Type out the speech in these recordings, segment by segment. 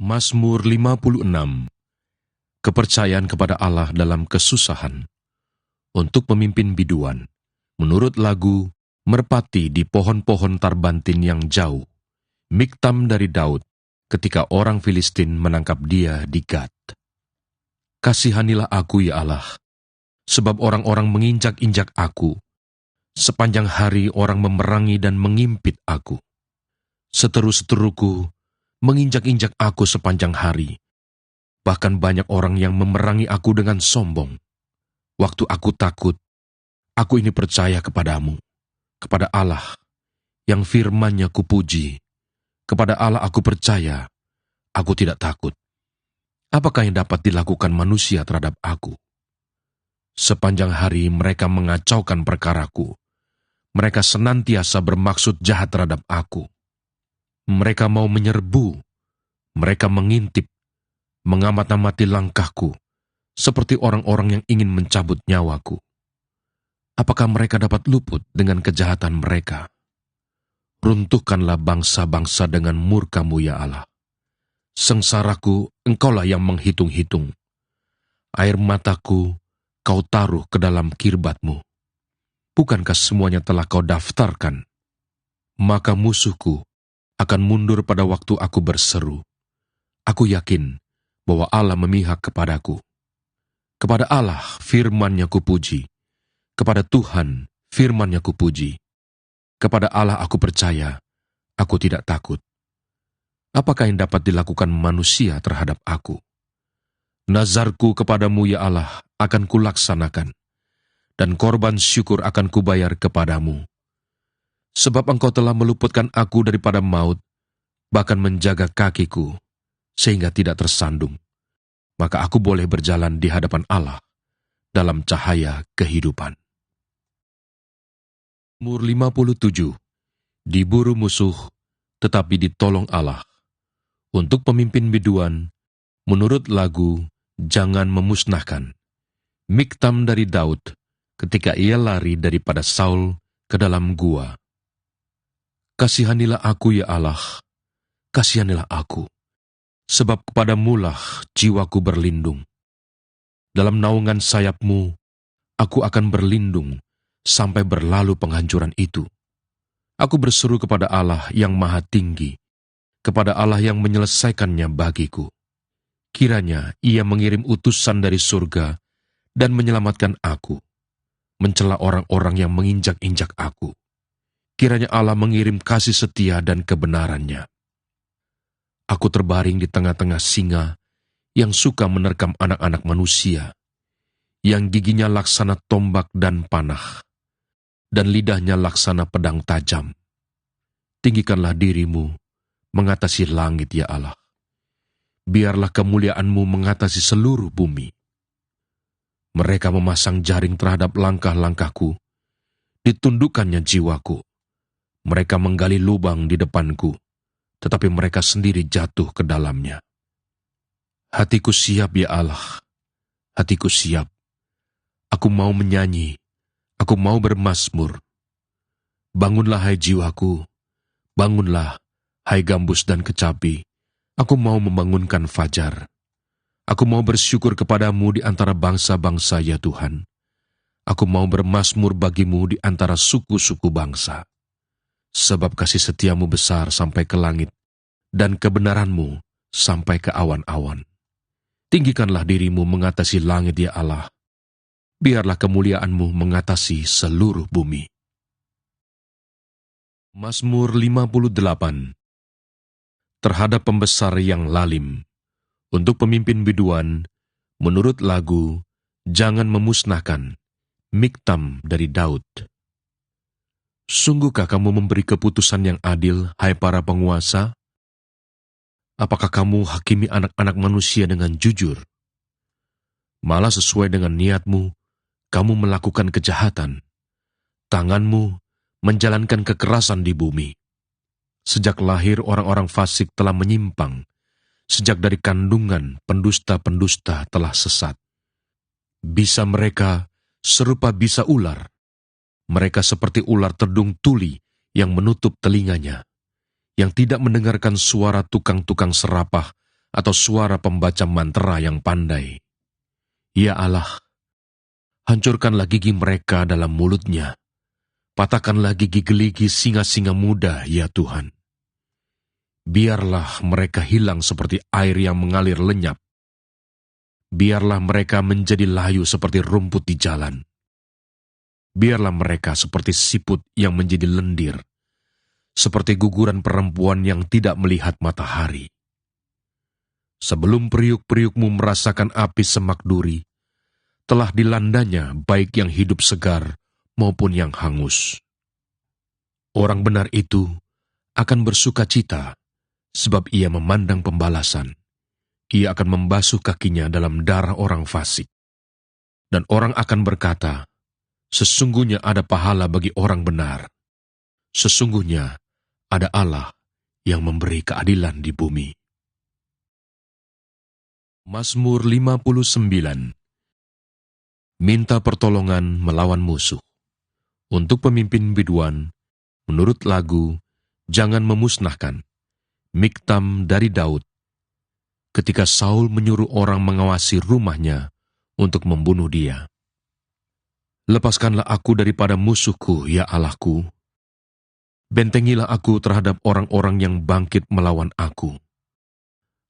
Mazmur 56. Kepercayaan kepada Allah dalam kesusahan. Untuk pemimpin biduan, menurut lagu Merpati di pohon-pohon tarbantin yang jauh. Miktam dari Daud, ketika orang Filistin menangkap dia di Gat. Kasihanilah aku ya Allah, sebab orang-orang menginjak-injak aku. Sepanjang hari orang memerangi dan mengimpit aku. Seteru-seteruku menginjak-injak aku sepanjang hari. Bahkan banyak orang yang memerangi aku dengan sombong. Waktu aku takut, aku ini percaya kepadamu, kepada Allah, yang firman-Nya kupuji. Kepada Allah aku percaya, aku tidak takut. Apakah yang dapat dilakukan manusia terhadap aku? Sepanjang hari mereka mengacaukan perkaraku. Mereka senantiasa bermaksud jahat terhadap aku. Mereka mau menyerbu, mereka mengintip, mengamat-amati langkahku, seperti orang-orang yang ingin mencabut nyawaku. Apakah mereka dapat luput dengan kejahatan mereka? Runtuhkanlah bangsa-bangsa dengan murka-Mu ya Allah. Sengsaraku Engkaulah yang menghitung-hitung. Air mataku Kau taruh ke dalam kirbat-Mu. Bukankah semuanya telah Kau daftarkan? Maka musuhku akan mundur pada waktu aku berseru. Aku yakin bahwa Allah memihak kepadaku. Kepada Allah firman-Nya kupuji. Kepada Tuhan firman-Nya kupuji. Kepada Allah aku percaya, aku tidak takut. Apakah yang dapat dilakukan manusia terhadap aku? Nazarku kepadamu ya Allah akan kulaksanakan, dan korban syukur akan kubayar kepadamu. Sebab Engkau telah meluputkan aku daripada maut, bahkan menjaga kakiku, sehingga tidak tersandung. Maka aku boleh berjalan di hadapan Allah dalam cahaya kehidupan. Mazmur 57. Diburu musuh, tetapi ditolong Allah. Untuk pemimpin biduan, menurut lagu Jangan Memusnahkan. Miktam dari Daud, ketika ia lari daripada Saul ke dalam gua. Kasihanilah aku ya Allah, kasihanilah aku, sebab kepadamu-lah jiwaku berlindung. Dalam naungan sayap-Mu, aku akan berlindung sampai berlalu penghancuran itu. Aku berseru kepada Allah yang maha tinggi, kepada Allah yang menyelesaikannya bagiku. Kiranya Ia mengirim utusan dari surga dan menyelamatkan aku, mencela orang-orang yang menginjak-injak aku. Kiranya Allah mengirim kasih setia dan kebenaran-Nya. Aku terbaring di tengah-tengah singa yang suka menerkam anak-anak manusia, yang giginya laksana tombak dan panah, dan lidahnya laksana pedang tajam. Tinggikanlah diri-Mu mengatasi langit ya Allah. Biarlah kemuliaan-Mu mengatasi seluruh bumi. Mereka memasang jaring terhadap langkah-langkahku, ditundukkannya jiwaku. Mereka menggali lubang di depanku, tetapi mereka sendiri jatuh ke dalamnya. Hatiku siap ya Allah, hatiku siap. Aku mau menyanyi, aku mau bermazmur. Bangunlah hai jiwaku, bangunlah hai gambus dan kecapi. Aku mau membangunkan fajar. Aku mau bersyukur kepadamu di antara bangsa-bangsa ya Tuhan. Aku mau bermazmur bagimu di antara suku-suku bangsa. Sebab kasih setiamu besar sampai ke langit, dan kebenaranmu sampai ke awan-awan. Tinggikanlah dirimu mengatasi langit ya Allah. Biarlah kemuliaanmu mengatasi seluruh bumi. Mazmur 58. Terhadap pembesar yang lalim. Untuk pemimpin biduan, menurut lagu Jangan Memusnahkan. Miktam dari Daud. Sungguhkah kamu memberi keputusan yang adil, hai para penguasa? Apakah kamu hakimi anak-anak manusia dengan jujur? Malah sesuai dengan niatmu, kamu melakukan kejahatan. Tanganmu menjalankan kekerasan di bumi. Sejak lahir orang-orang fasik telah menyimpang. Sejak dari kandungan pendusta-pendusta telah sesat. Bisa mereka serupa bisa ular. Mereka seperti ular tedung tuli yang menutup telinganya, yang tidak mendengarkan suara tukang-tukang serapah atau suara pembaca mantra yang pandai. Ya Allah, hancurkanlah gigi mereka dalam mulutnya. Patahkanlah gigi geligi singa-singa muda, ya Tuhan. Biarlah mereka hilang seperti air yang mengalir lenyap. Biarlah mereka menjadi layu seperti rumput di jalan. Biarlah mereka seperti siput yang menjadi lendir, seperti guguran perempuan yang tidak melihat matahari. Sebelum periuk-periukmu merasakan api semak duri, telah dilandanya baik yang hidup segar maupun yang hangus. Orang benar itu akan bersuka cita, sebab ia memandang pembalasan. Ia akan membasuh kakinya dalam darah orang fasik. Dan orang akan berkata, sesungguhnya ada pahala bagi orang benar. Sesungguhnya ada Allah yang memberi keadilan di bumi. Mazmur 59. Minta pertolongan melawan musuh. Untuk pemimpin biduan, menurut lagu, Jangan Memusnahkan, Miktam dari Daud. Ketika Saul menyuruh orang mengawasi rumahnya untuk membunuh dia. Lepaskanlah aku daripada musuhku, ya Allahku. Bentengilah aku terhadap orang-orang yang bangkit melawan aku.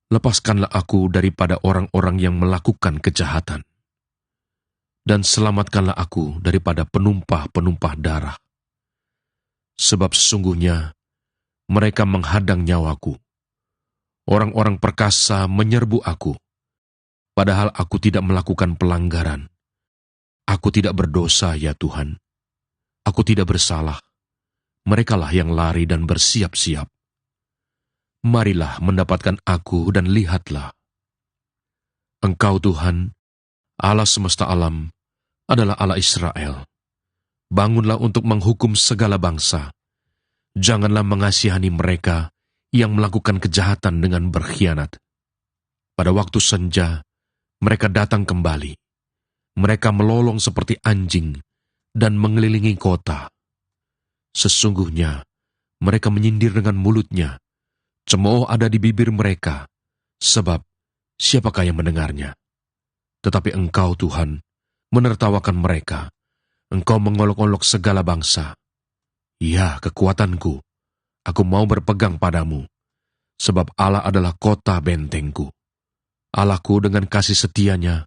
Lepaskanlah aku daripada orang-orang yang melakukan kejahatan. Dan selamatkanlah aku daripada penumpah-penumpah darah. Sebab sesungguhnya mereka menghadang nyawaku. Orang-orang perkasa menyerbu aku, padahal aku tidak melakukan pelanggaran. Aku tidak berdosa, ya Tuhan. Aku tidak bersalah. Merekalah yang lari dan bersiap-siap. Marilah mendapatkan aku dan lihatlah. Engkau Tuhan, Allah semesta alam, adalah Allah Israel. Bangunlah untuk menghukum segala bangsa. Janganlah mengasihani mereka yang melakukan kejahatan dengan berkhianat. Pada waktu senja, mereka datang kembali. Mereka melolong seperti anjing dan mengelilingi kota. Sesungguhnya, mereka menyindir dengan mulutnya. Cemooh ada di bibir mereka, sebab siapakah yang mendengarnya? Tetapi Engkau, Tuhan, menertawakan mereka. Engkau mengolok-olok segala bangsa. Ya, kekuatanku, aku mau berpegang padamu, sebab Allah adalah kota bentengku. Allahku dengan kasih setianya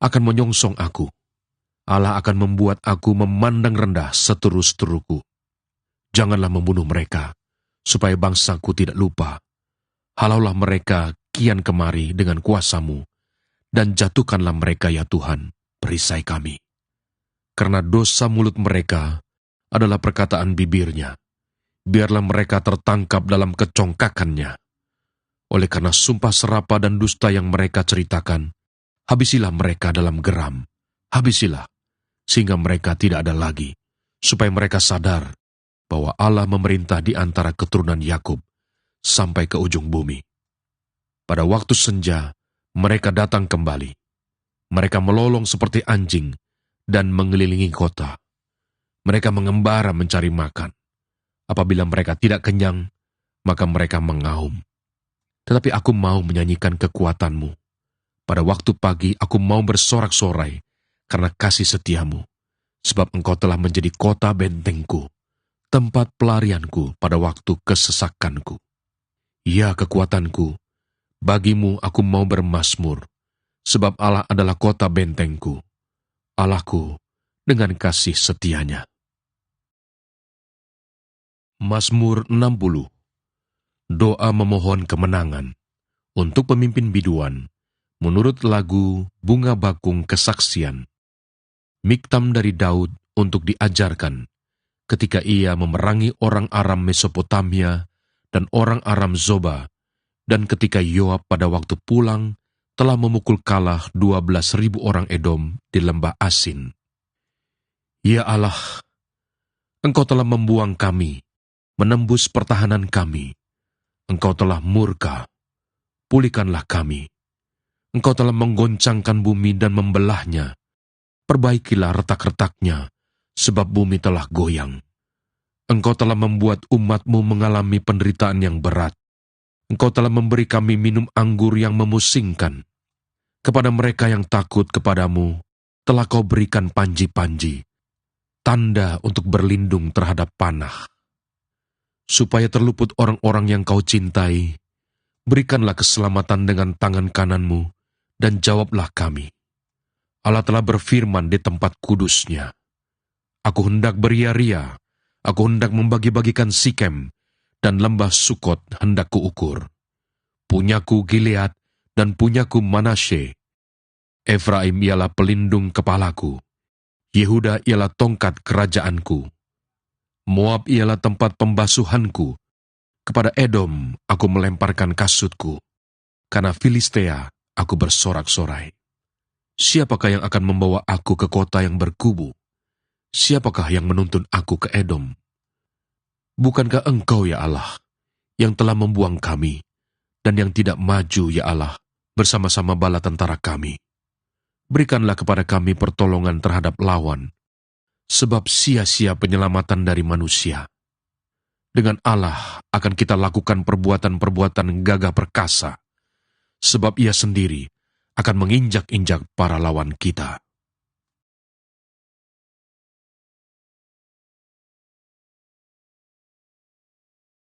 akan menyongsong aku. Allah akan membuat aku memandang rendah seteru-seteruku. Janganlah membunuh mereka, supaya bangsaku tidak lupa. Halaulah mereka kian kemari dengan kuasa-Mu, dan jatuhkanlah mereka, ya Tuhan, perisai kami. Karena dosa mulut mereka adalah perkataan bibirnya, biarlah mereka tertangkap dalam kecongkakannya. Oleh karena sumpah serapa dan dusta yang mereka ceritakan, habisilah mereka dalam geram, habisilah, sehingga mereka tidak ada lagi, supaya mereka sadar bahwa Allah memerintah di antara keturunan Yakub sampai ke ujung bumi. Pada waktu senja, mereka datang kembali. Mereka melolong seperti anjing dan mengelilingi kota. Mereka mengembara mencari makan. Apabila mereka tidak kenyang, maka mereka mengaum. Tetapi aku mau menyanyikan kekuatan-Mu. Pada waktu pagi aku mau bersorak-sorai karena kasih setiamu, sebab Engkau telah menjadi kota bentengku, tempat pelarianku pada waktu kesesakanku. Ya kekuatanku, bagimu aku mau bermazmur, sebab Allah adalah kota bentengku, Allahku dengan kasih setianya. Mazmur 60. Doa memohon kemenangan untuk pemimpin biduan, menurut lagu Bunga Bakung Kesaksian. Miktam dari Daud untuk diajarkan ketika ia memerangi orang Aram Mesopotamia dan orang Aram Zoba, dan ketika Yoab pada waktu pulang telah memukul kalah 12.000 orang Edom di lembah Asin. Ya Allah, Engkau telah membuang kami, menembus pertahanan kami. Engkau telah murka, pulihkanlah kami. Engkau telah menggoncangkan bumi dan membelahnya. Perbaikilah retak-retaknya, sebab bumi telah goyang. Engkau telah membuat umat-Mu mengalami penderitaan yang berat. Engkau telah memberi kami minum anggur yang memusingkan. Kepada mereka yang takut kepadamu, telah kau berikan panji-panji, tanda untuk berlindung terhadap panah. Supaya terluput orang-orang yang kau cintai, berikanlah keselamatan dengan tangan kananmu, dan jawablah kami. Allah telah berfirman di tempat kudusnya, Aku hendak beria-ria, aku hendak membagi-bagikan Sikem, dan lembah Sukot hendak kuukur. Punyaku Gilead dan punyaku Manasye. Efraim ialah pelindung kepalaku, Yehuda ialah tongkat kerajaanku. Moab ialah tempat pembasuhanku, kepada Edom aku melemparkan kasutku, karena Filistea aku bersorak-sorai. Siapakah yang akan membawa aku ke kota yang berkubu? Siapakah yang menuntun aku ke Edom? Bukankah Engkau, ya Allah, yang telah membuang kami, dan yang tidak maju, ya Allah, bersama-sama bala tentara kami? Berikanlah kepada kami pertolongan terhadap lawan, sebab sia-sia penyelamatan dari manusia. Dengan Allah akan kita lakukan perbuatan-perbuatan gagah perkasa, sebab Ia sendiri akan menginjak-injak para lawan kita.